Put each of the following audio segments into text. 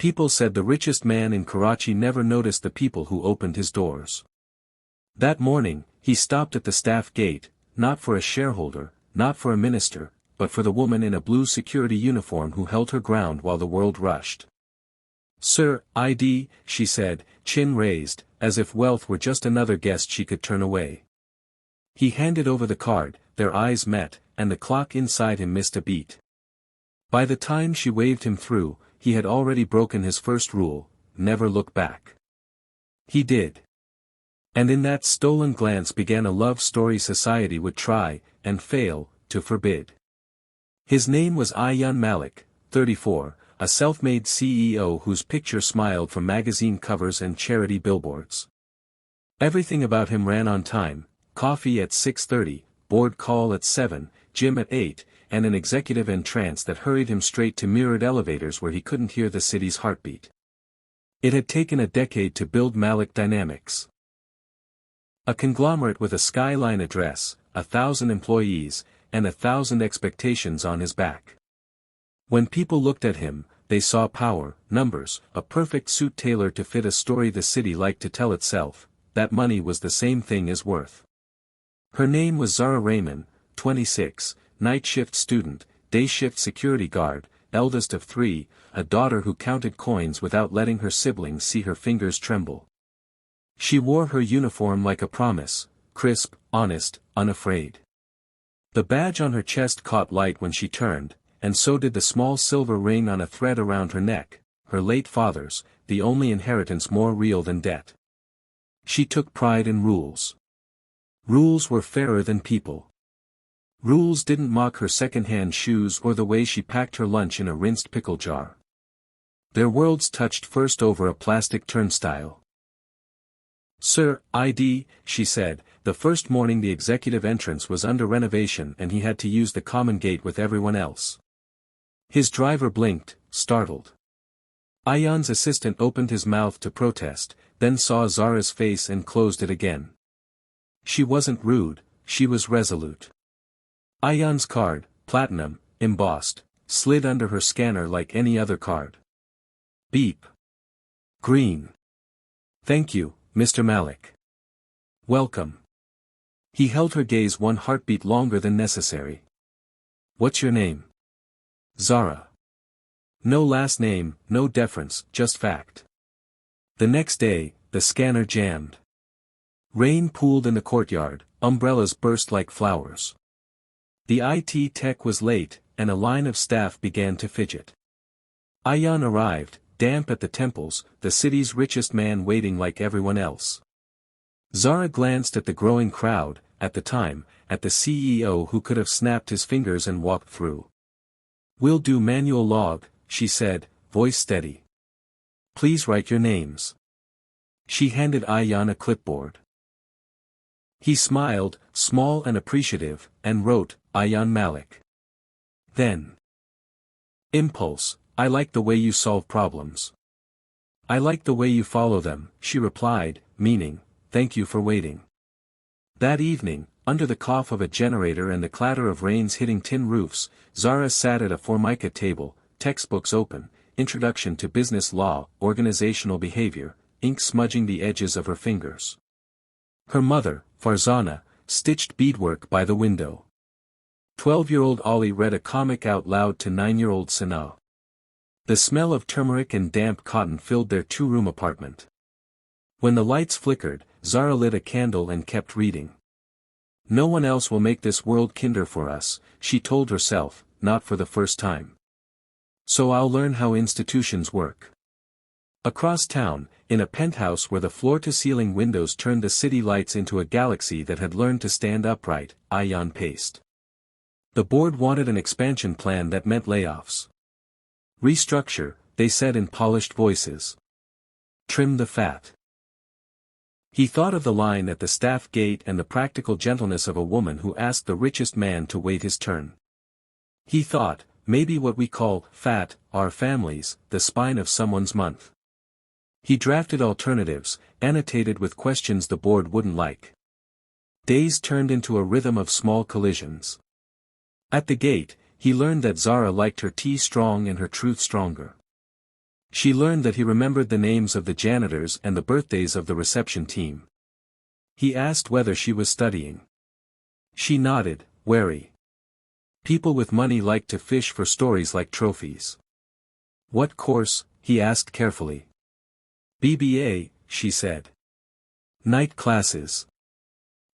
People said the richest man in Karachi never noticed the people who opened his doors. That morning, he stopped at the staff gate, not for a shareholder, not for a minister, but for the woman in a blue security uniform who held her ground while the world rushed. "Sir, ID," she said, chin raised, as if wealth were just another guest she could turn away. He handed over the card, their eyes met, and the clock inside him missed a beat. By the time she waved him through, he had already broken his first rule: never look back. He did. And in that stolen glance began a love story society would try, and fail, to forbid. His name was Ayaan Malik, 34, a self-made CEO whose picture smiled from magazine covers and charity billboards. Everything about him ran on time: coffee at 6:30, board call at 7, gym at 8, and an executive entrance that hurried him straight to mirrored elevators where he couldn't hear the city's heartbeat. It had taken a decade to build Malik Dynamics. A conglomerate with a skyline address, 1,000 employees, and 1,000 expectations on his back. When people looked at him, they saw power, numbers, a perfect suit tailored to fit a story the city liked to tell itself, that money was the same thing as worth. Her name was Zara Rahman, 26, night shift student, day shift security guard, eldest of 3, a daughter who counted coins without letting her siblings see her fingers tremble. She wore her uniform like a promise, crisp, honest, unafraid. The badge on her chest caught light when she turned, and so did the small silver ring on a thread around her neck, her late father's, the only inheritance more real than debt. She took pride in rules. Rules were fairer than people. Rules didn't mock her second-hand shoes or the way she packed her lunch in a rinsed pickle jar. Their worlds touched first over a plastic turnstile. "Sir, ID," she said, the first morning the executive entrance was under renovation and he had to use the common gate with everyone else. His driver blinked, startled. Ayaan's assistant opened his mouth to protest, then saw Zara's face and closed it again. She wasn't rude, she was resolute. Ayaan's card, platinum, embossed, slid under her scanner like any other card. Beep. Green. "Thank you, Mr. Malik. Welcome." He held her gaze one heartbeat longer than necessary. "What's your name?" "Zara." No last name, no deference, just fact. The next day, the scanner jammed. Rain pooled in the courtyard, umbrellas burst like flowers. The IT tech was late, and a line of staff began to fidget. Ayaan arrived, damp at the temples, the city's richest man waiting like everyone else. Zara glanced at the growing crowd, at the time, at the CEO who could have snapped his fingers and walked through. "We'll do manual log," she said, voice steady. "Please write your names." She handed Ayaan a clipboard. He smiled, small and appreciative, and wrote, "Ayaan Malik." Then. "Impulse, I like the way you solve problems." "I like the way you follow them," she replied, meaning, "thank you for waiting." That evening, under the cough of a generator and the clatter of rains hitting tin roofs, Zara sat at a Formica table, textbooks open, Introduction to Business Law, Organizational Behavior, ink smudging the edges of her fingers. Her mother, Farzana, stitched beadwork by the window. 12-year-old Ollie read a comic out loud to 9-year-old Sana. The smell of turmeric and damp cotton filled their two-room apartment. When the lights flickered, Zara lit a candle and kept reading. "No one else will make this world kinder for us," she told herself, not for the first time. "So I'll learn how institutions work." Across town, in a penthouse where the floor-to-ceiling windows turned the city lights into a galaxy that had learned to stand upright, Ayaan paced. The board wanted an expansion plan that meant layoffs. "Restructure," they said in polished voices. "Trim the fat." He thought of the line at the staff gate and the practical gentleness of a woman who asked the richest man to wait his turn. He thought, maybe what we call fat are families, the spine of someone's month. He drafted alternatives, annotated with questions the board wouldn't like. Days turned into a rhythm of small collisions. At the gate, he learned that Zara liked her tea strong and her truth stronger. She learned that he remembered the names of the janitors and the birthdays of the reception team. He asked whether she was studying. She nodded, wary. People with money like to fish for stories like trophies. What course? He asked carefully. BBA, she said. Night classes.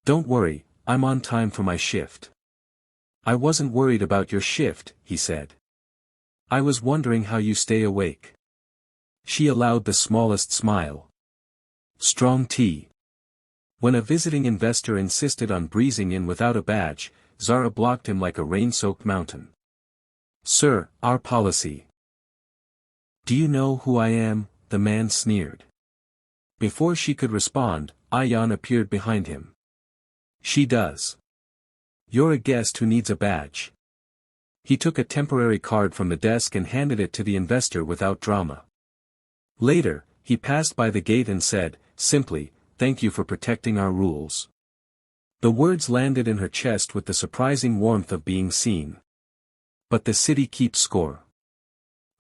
Don't worry, I'm on time for my shift. I wasn't worried about your shift, he said. I was wondering how you stay awake. She allowed the smallest smile. Strong tea. When a visiting investor insisted on breezing in without a badge, Zara blocked him like a rain-soaked mountain. Sir, our policy. Do you know who I am? The man sneered. Before she could respond, Ayan appeared behind him. She does. You're a guest who needs a badge. He took a temporary card from the desk and handed it to the investor without drama. Later, he passed by the gate and said, simply, thank you for protecting our rules. The words landed in her chest with the surprising warmth of being seen. But the city keeps score.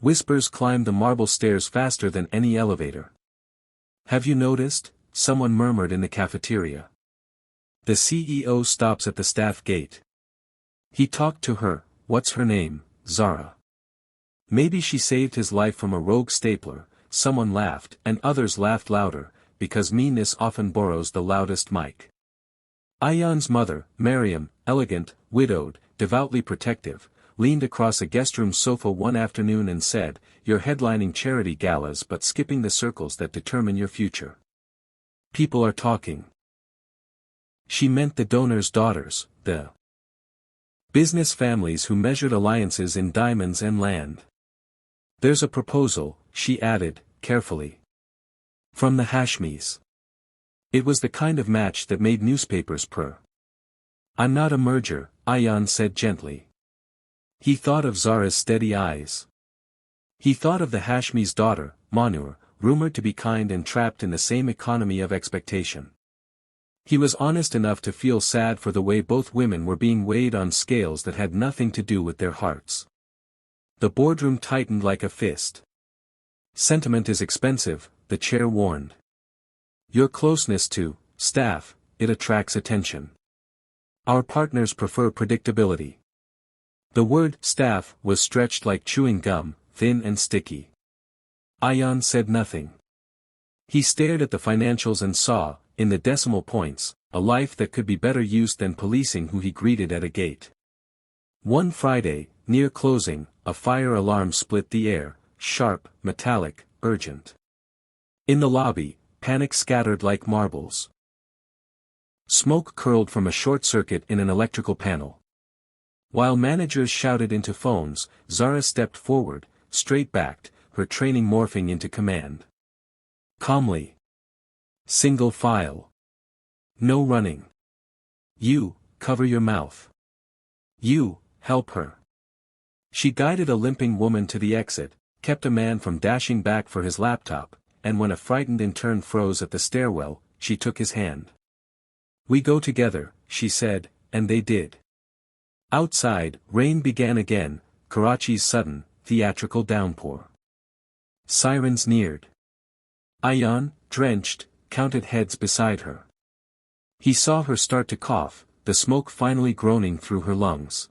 Whispers climbed the marble stairs faster than any elevator. Have you noticed? Someone murmured in the cafeteria. The CEO stops at the staff gate. He talked to her. What's her name? Zara. Maybe she saved his life from a rogue stapler. Someone laughed, and others laughed louder, because meanness often borrows the loudest mic. Ayan's mother, Mariam, elegant, widowed, devoutly protective, leaned across a guest-room sofa one afternoon and said, "You're headlining charity galas but skipping the circles that determine your future. People are talking." She meant the donors' daughters, the business families who measured alliances in diamonds and land. There's a proposal, she added, carefully. From the Hashmis. It was the kind of match that made newspapers purr. I'm not a merger, Ayan said gently. He thought of Zara's steady eyes. He thought of the Hashmi's daughter, Manur, rumored to be kind and trapped in the same economy of expectation. He was honest enough to feel sad for the way both women were being weighed on scales that had nothing to do with their hearts. The boardroom tightened like a fist. Sentiment is expensive, the chair warned. Your closeness to staff, it attracts attention. Our partners prefer predictability. The word staff was stretched like chewing gum, thin and sticky. Ayan said nothing. He stared at the financials and saw, in the decimal points, a life that could be better used than policing who he greeted at a gate. One Friday, near closing, a fire alarm split the air, sharp, metallic, urgent. In the lobby, panic scattered like marbles. Smoke curled from a short circuit in an electrical panel. While managers shouted into phones, Zara stepped forward, straight-backed, her training morphing into command. Calmly. Single file. No running. You, cover your mouth. You, help her. She guided a limping woman to the exit, kept a man from dashing back for his laptop, and when a frightened intern froze at the stairwell, she took his hand. We go together, she said, and they did. Outside, rain began again, Karachi's sudden, theatrical downpour. Sirens neared. Ayan, drenched, counted heads beside her. He saw her start to cough, the smoke finally groaning through her lungs.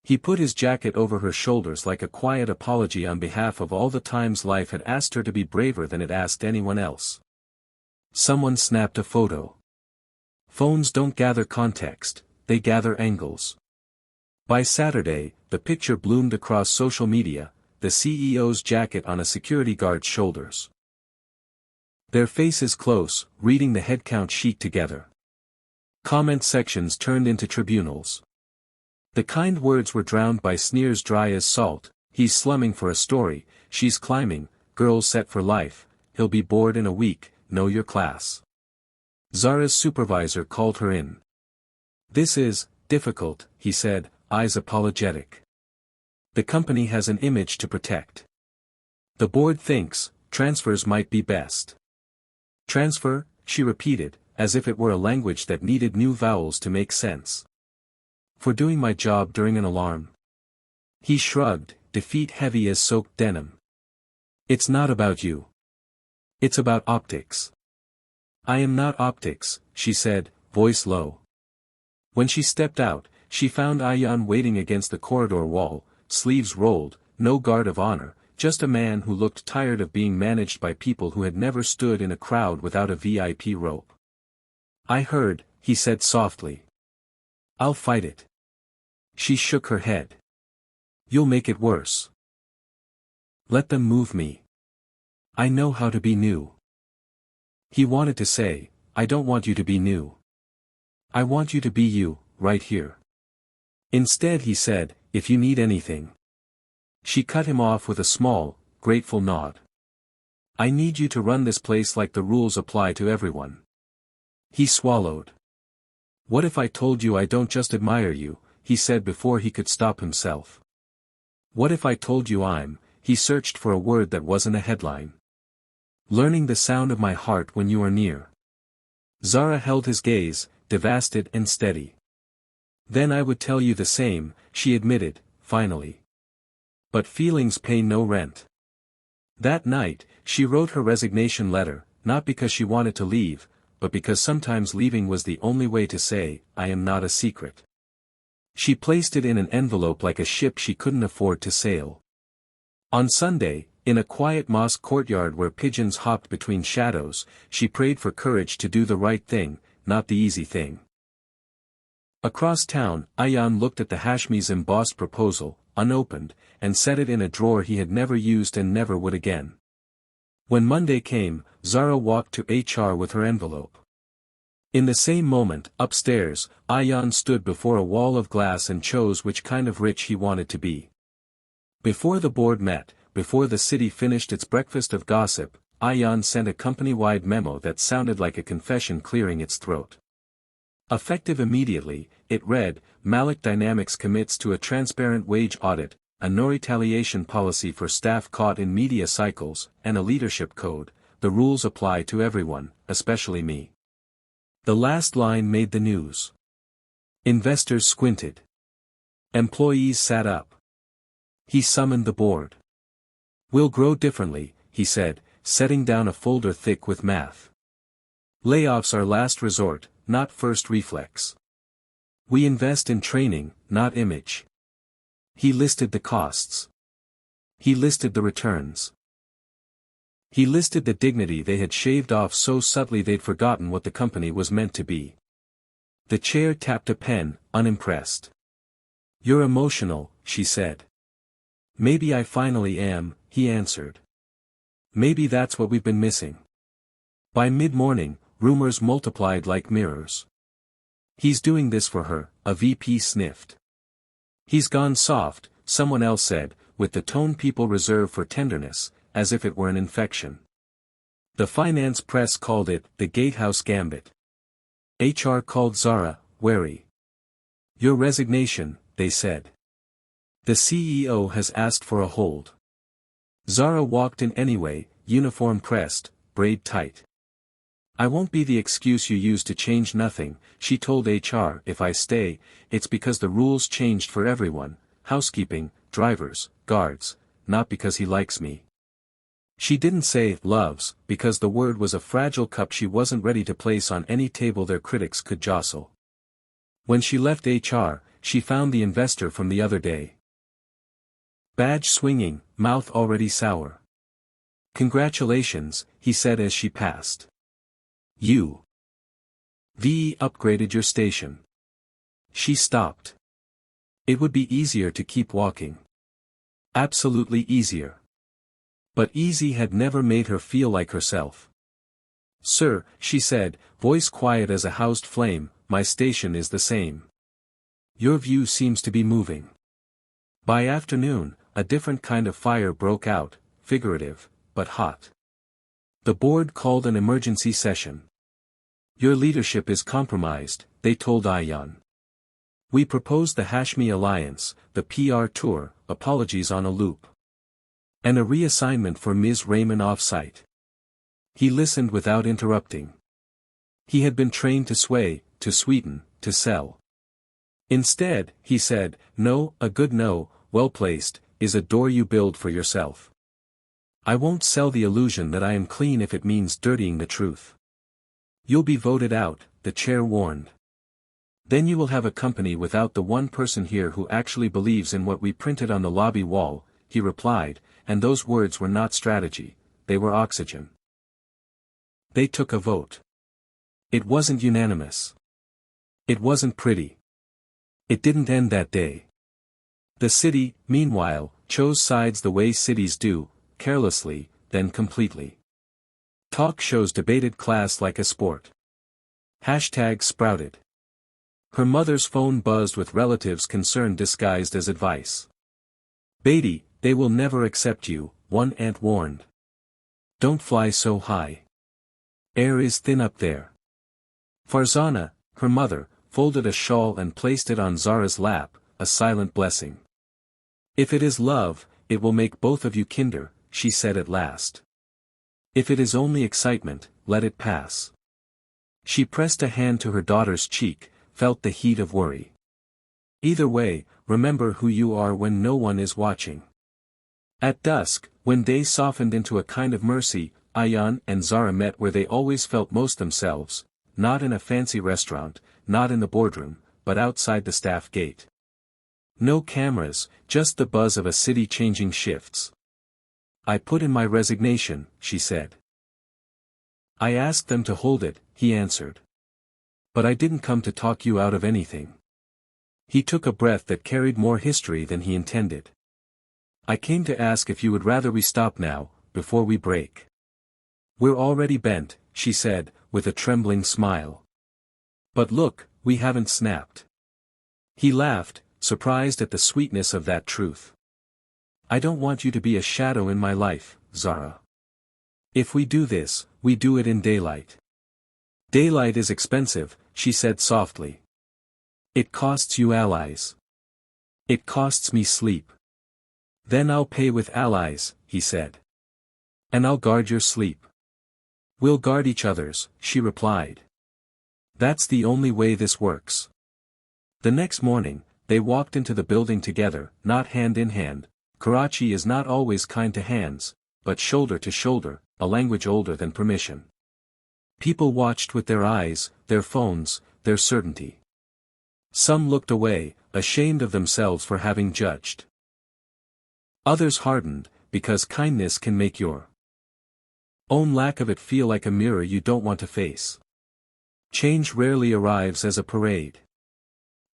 He put his jacket over her shoulders like a quiet apology on behalf of all the times life had asked her to be braver than it asked anyone else. Someone snapped a photo. Phones don't gather context, they gather angles. By Saturday, the picture bloomed across social media, the CEO's jacket on a security guard's shoulders. Their faces close, reading the headcount sheet together. Comment sections turned into tribunals. The kind words were drowned by sneers dry as salt. He's slumming for a story, she's climbing, girls set for life, he'll be bored in a week, know your class. Zara's supervisor called her in. This is difficult, he said, eyes apologetic. The company has an image to protect. The board thinks, transfers might be best. Transfer, she repeated, as if it were a language that needed new vowels to make sense. For doing my job during an alarm. He shrugged, defeat heavy as soaked denim. It's not about you. It's about optics. I am not optics, she said, voice low. When she stepped out, she found Ayan waiting against the corridor wall, sleeves rolled, no guard of honor, just a man who looked tired of being managed by people who had never stood in a crowd without a VIP rope. I heard, he said softly. I'll fight it. She shook her head. You'll make it worse. Let them move me. I know how to be new. He wanted to say, I don't want you to be new. I want you to be you, right here. Instead he said, if you need anything. She cut him off with a small, grateful nod. I need you to run this place like the rules apply to everyone. He swallowed. What if I told you I don't just admire you, he said before he could stop himself. What if I told you he searched for a word that wasn't a headline. Learning the sound of my heart when you are near. Zara held his gaze, devastated and steady. Then I would tell you the same, she admitted, finally. But feelings pay no rent. That night, she wrote her resignation letter, not because she wanted to leave, but because sometimes leaving was the only way to say, I am not a secret. She placed it in an envelope like a ship she couldn't afford to sail. On Sunday, in a quiet mosque courtyard where pigeons hopped between shadows, she prayed for courage to do the right thing, not the easy thing. Across town, Ayan looked at the Hashmi's embossed proposal, unopened, and set it in a drawer he had never used and never would again. When Monday came, Zara walked to HR with her envelope. In the same moment, upstairs, Ayan stood before a wall of glass and chose which kind of rich he wanted to be. Before the board met, before the city finished its breakfast of gossip, Ayan sent a company-wide memo that sounded like a confession clearing its throat. Effective immediately, it read, Malik Dynamics commits to a transparent wage audit, a no-retaliation policy for staff caught in media cycles, and a leadership code. The rules apply to everyone, especially me. The last line made the news. Investors squinted. Employees sat up. He summoned the board. We'll grow differently, he said, setting down a folder thick with math. Layoffs are last resort, not first reflex. We invest in training, not image. He listed the costs. He listed the returns. He listed the dignity they had shaved off so subtly they'd forgotten what the company was meant to be. The chair tapped a pen, unimpressed. You're emotional, she said. Maybe I finally am, he answered. Maybe that's what we've been missing. By mid-morning, rumors multiplied like mirrors. He's doing this for her, a VP sniffed. He's gone soft, someone else said, with the tone people reserve for tenderness, as if it were an infection. The finance press called it the Gatehouse Gambit. HR called Zara, wary. Your resignation, they said. The CEO has asked for a hold. Zara walked in anyway, uniform pressed, braid tight. I won't be the excuse you use to change nothing, she told HR. If I stay, it's because the rules changed for everyone, housekeeping, drivers, guards, not because he likes me. She didn't say loves, because the word was a fragile cup she wasn't ready to place on any table their critics could jostle. When she left HR, she found the investor from the other day. Badge swinging, mouth already sour. Congratulations, he said as she passed. You. VE upgraded your station. She stopped. It would be easier to keep walking. Absolutely easier. But easy had never made her feel like herself. Sir, she said, voice quiet as a housed flame, my station is the same. Your view seems to be moving. By afternoon, a different kind of fire broke out, figurative, but hot. The board called an emergency session. Your leadership is compromised, they told Ayan. We proposed the Hashmi Alliance, the PR tour, apologies on a loop. And a reassignment for Ms. Raymond off-site. He listened without interrupting. He had been trained to sway, to sweeten, to sell. Instead, he said, no, a good no, well placed, is a door you build for yourself. I won't sell the illusion that I am clean if it means dirtying the truth. You'll be voted out, the chair warned. Then you will have a company without the one person here who actually believes in what we printed on the lobby wall, he replied, and those words were not strategy, they were oxygen. They took a vote. It wasn't unanimous. It wasn't pretty. It didn't end that day. The city, meanwhile, chose sides the way cities do, carelessly, then completely. Talk shows debated class like a sport. Hashtags sprouted. Her mother's phone buzzed with relatives concerned disguised as advice. Beatty, they will never accept you, one aunt warned. Don't fly so high. Air is thin up there. Farzana, her mother, folded a shawl and placed it on Zara's lap, a silent blessing. If it is love, it will make both of you kinder, she said at last. If it is only excitement, let it pass. She pressed a hand to her daughter's cheek, felt the heat of worry. Either way, remember who you are when no one is watching. At dusk, when day softened into a kind of mercy, Ayaan and Zara met where they always felt most themselves, not in a fancy restaurant, not in the boardroom, but outside the staff gate. No cameras, just the buzz of a city changing shifts. I put in my resignation, she said. I asked them to hold it, he answered. But I didn't come to talk you out of anything. He took a breath that carried more history than he intended. I came to ask if you would rather we stop now, before we break. We're already bent, she said, with a trembling smile. But look, we haven't snapped. He laughed, surprised at the sweetness of that truth. I don't want you to be a shadow in my life, Zara. If we do this, we do it in daylight. Daylight is expensive, she said softly. It costs you allies. It costs me sleep. Then I'll pay with allies, he said. And I'll guard your sleep. We'll guard each other's, she replied. That's the only way this works. The next morning, they walked into the building together, not hand in hand. Karachi is not always kind to hands, but shoulder to shoulder, a language older than permission. People watched with their eyes, their phones, their certainty. Some looked away, ashamed of themselves for having judged. Others hardened, because kindness can make your own lack of it feel like a mirror you don't want to face. Change rarely arrives as a parade.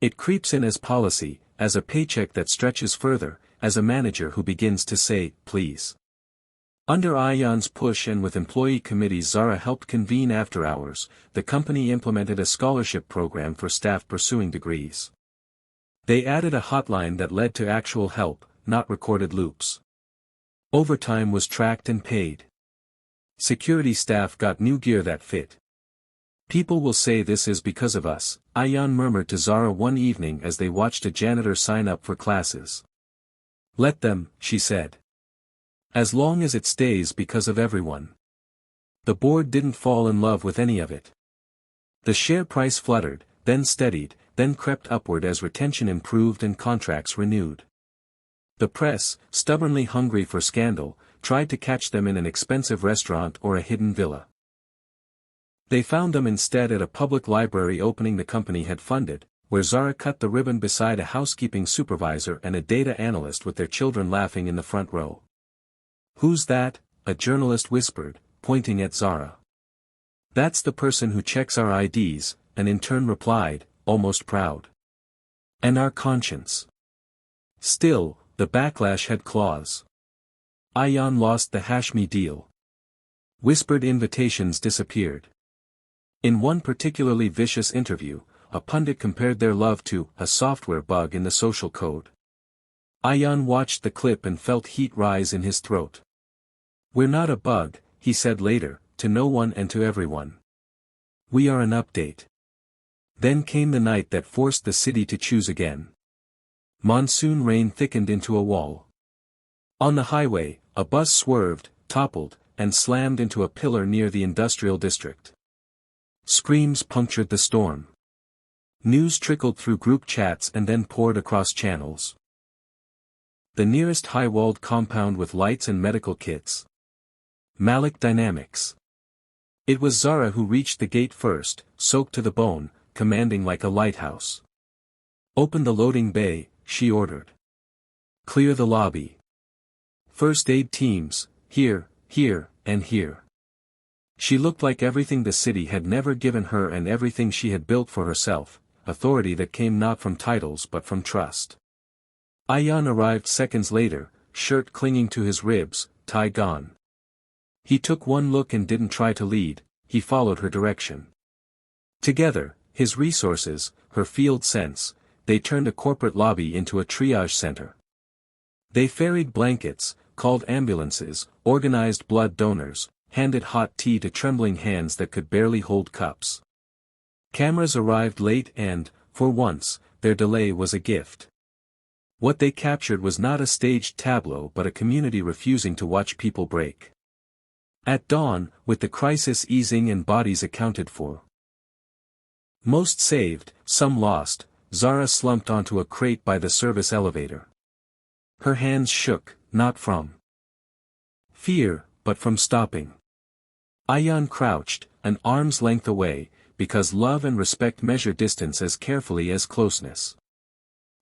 It creeps in as policy, as a paycheck that stretches further, as a manager who begins to say, please. Under Ayaan's push and with employee committees Zara helped convene after hours, the company implemented a scholarship program for staff pursuing degrees. They added a hotline that led to actual help, not recorded loops. Overtime was tracked and paid. Security staff got new gear that fit. People will say this is because of us, Ayaan murmured to Zara one evening as they watched a janitor sign up for classes. Let them, she said. As long as it stays because of everyone. The board didn't fall in love with any of it. The share price fluttered, then steadied, then crept upward as retention improved and contracts renewed. The press, stubbornly hungry for scandal, tried to catch them in an expensive restaurant or a hidden villa. They found them instead at a public library opening the company had funded, where Zara cut the ribbon beside a housekeeping supervisor and a data analyst with their children laughing in the front row. Who's that? A journalist whispered, pointing at Zara. That's the person who checks our IDs, an intern replied, almost proud. And our conscience. Still, the backlash had claws. Ayaan lost the Hashmi deal. Whispered invitations disappeared. In one particularly vicious interview, a pundit compared their love to a software bug in the social code. Ayaan watched the clip and felt heat rise in his throat. We're not a bug, he said later, to no one and to everyone. We are an update. Then came the night that forced the city to choose again. Monsoon rain thickened into a wall. On the highway, a bus swerved, toppled, and slammed into a pillar near the industrial district. Screams punctured the storm. News trickled through group chats and then poured across channels. The nearest high-walled compound with lights and medical kits, Malik Dynamics. It was Zara who reached the gate first, soaked to the bone, commanding like a lighthouse. "Open the loading bay," she ordered. "Clear the lobby. First aid teams, here, here, and here." She looked like everything the city had never given her and everything she had built for herself, authority that came not from titles but from trust. Ayan arrived seconds later, shirt clinging to his ribs, tie gone. He took one look and didn't try to lead, he followed her direction. Together, his resources, her field sense, they turned a corporate lobby into a triage center. They ferried blankets, called ambulances, organized blood donors, handed hot tea to trembling hands that could barely hold cups. Cameras arrived late and, for once, their delay was a gift. What they captured was not a staged tableau but a community refusing to watch people break. At dawn, with the crisis easing and bodies accounted for, most saved, some lost, Zara slumped onto a crate by the service elevator. Her hands shook, not from fear, but from stopping. Ayan crouched, an arm's length away, because love and respect measure distance as carefully as closeness.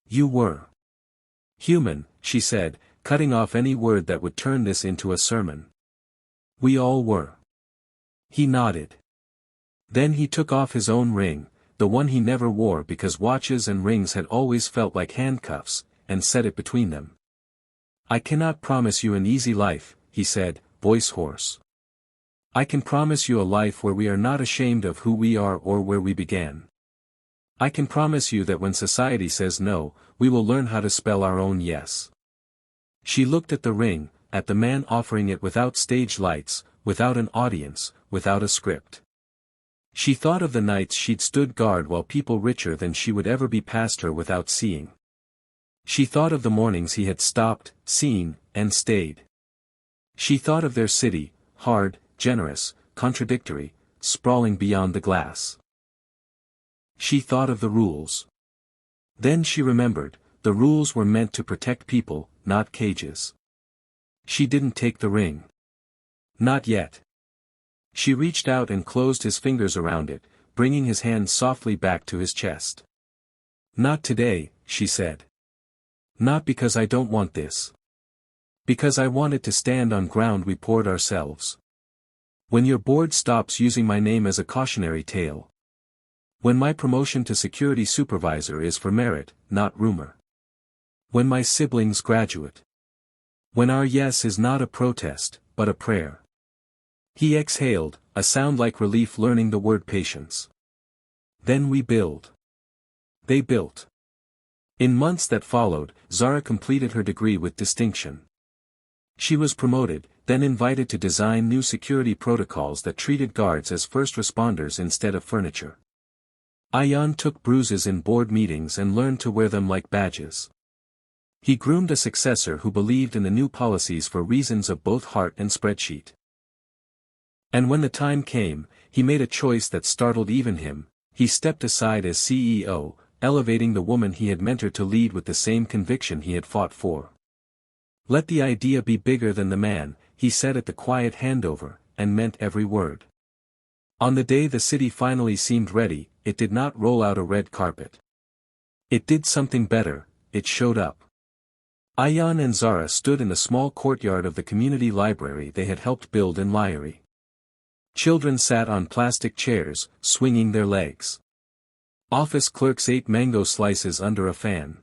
"You were human," she said, cutting off any word that would turn this into a sermon. "We all were." He nodded. Then he took off his own ring, the one he never wore because watches and rings had always felt like handcuffs, and set it between them. "I cannot promise you an easy life," he said, voice hoarse. "I can promise you a life where we are not ashamed of who we are or where we began. I can promise you that when society says no, we will learn how to spell our own yes." She looked at the ring, at the man offering it without stage lights, without an audience, without a script. She thought of the nights she'd stood guard while people richer than she would ever be passed her without seeing. She thought of the mornings he had stopped, seen, and stayed. She thought of their city, hard, generous, contradictory, sprawling beyond the glass. She thought of the rules. Then she remembered, the rules were meant to protect people, not cages. She didn't take the ring. Not yet. She reached out and closed his fingers around it, bringing his hand softly back to his chest. "Not today," she said. "Not because I don't want this. Because I want it to stand on ground we poured ourselves. When your board stops using my name as a cautionary tale. When my promotion to security supervisor is for merit, not rumor. When my siblings graduate. When our yes is not a protest, but a prayer." He exhaled, a sound like relief learning the word patience. "Then we build." They built. In months that followed, Zara completed her degree with distinction. She was promoted, then invited to design new security protocols that treated guards as first responders instead of furniture. Ayan took bruises in board meetings and learned to wear them like badges. He groomed a successor who believed in the new policies for reasons of both heart and spreadsheet. And when the time came, he made a choice that startled even him. He stepped aside as CEO, elevating the woman he had mentored to lead with the same conviction he had fought for. "Let the idea be bigger than the man," he said at the quiet handover, and meant every word. On the day the city finally seemed ready, it did not roll out a red carpet. It did something better, it showed up. Ayan and Zara stood in the small courtyard of the community library they had helped build in Lyre. Children sat on plastic chairs, swinging their legs. Office clerks ate mango slices under a fan.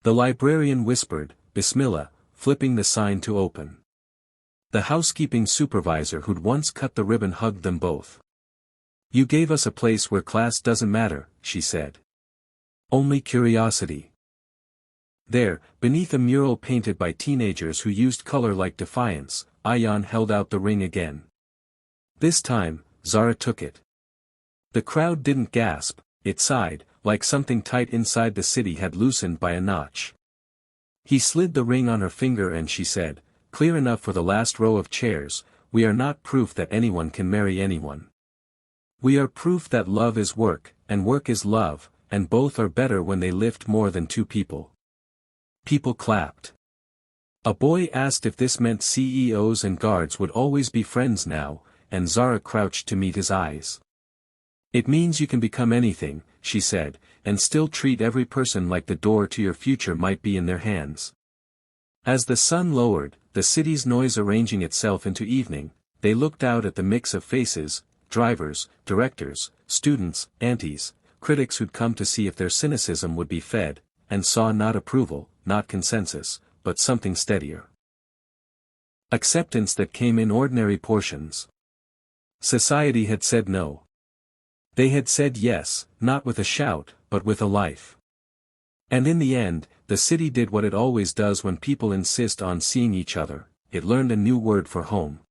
The librarian whispered, "Bismillah," flipping the sign to open. The housekeeping supervisor who'd once cut the ribbon hugged them both. "You gave us a place where class doesn't matter," she said. "Only curiosity." There, beneath a mural painted by teenagers who used color like defiance, Ayan held out the ring again. This time, Zara took it. The crowd didn't gasp, it sighed, like something tight inside the city had loosened by a notch. He slid the ring on her finger and she said, clear enough for the last row of chairs, "We are not proof that anyone can marry anyone. We are proof that love is work, and work is love, and both are better when they lift more than two people." People clapped. A boy asked if this meant CEOs and guards would always be friends now, and Zara crouched to meet his eyes. It means you can become anything, she said, and still treat every person like the door to your future might be in their hands. As the sun lowered, the city's noise arranging itself into evening, they looked out at the mix of faces, drivers, directors, students, aunties, critics who'd come to see if their cynicism would be fed, and saw not approval, not consensus, but something steadier. Acceptance that came in ordinary portions. Society had said no. They had said yes, not with a shout, but with a life. And in the end, the city did what it always does when people insist on seeing each other, it learned a new word for home.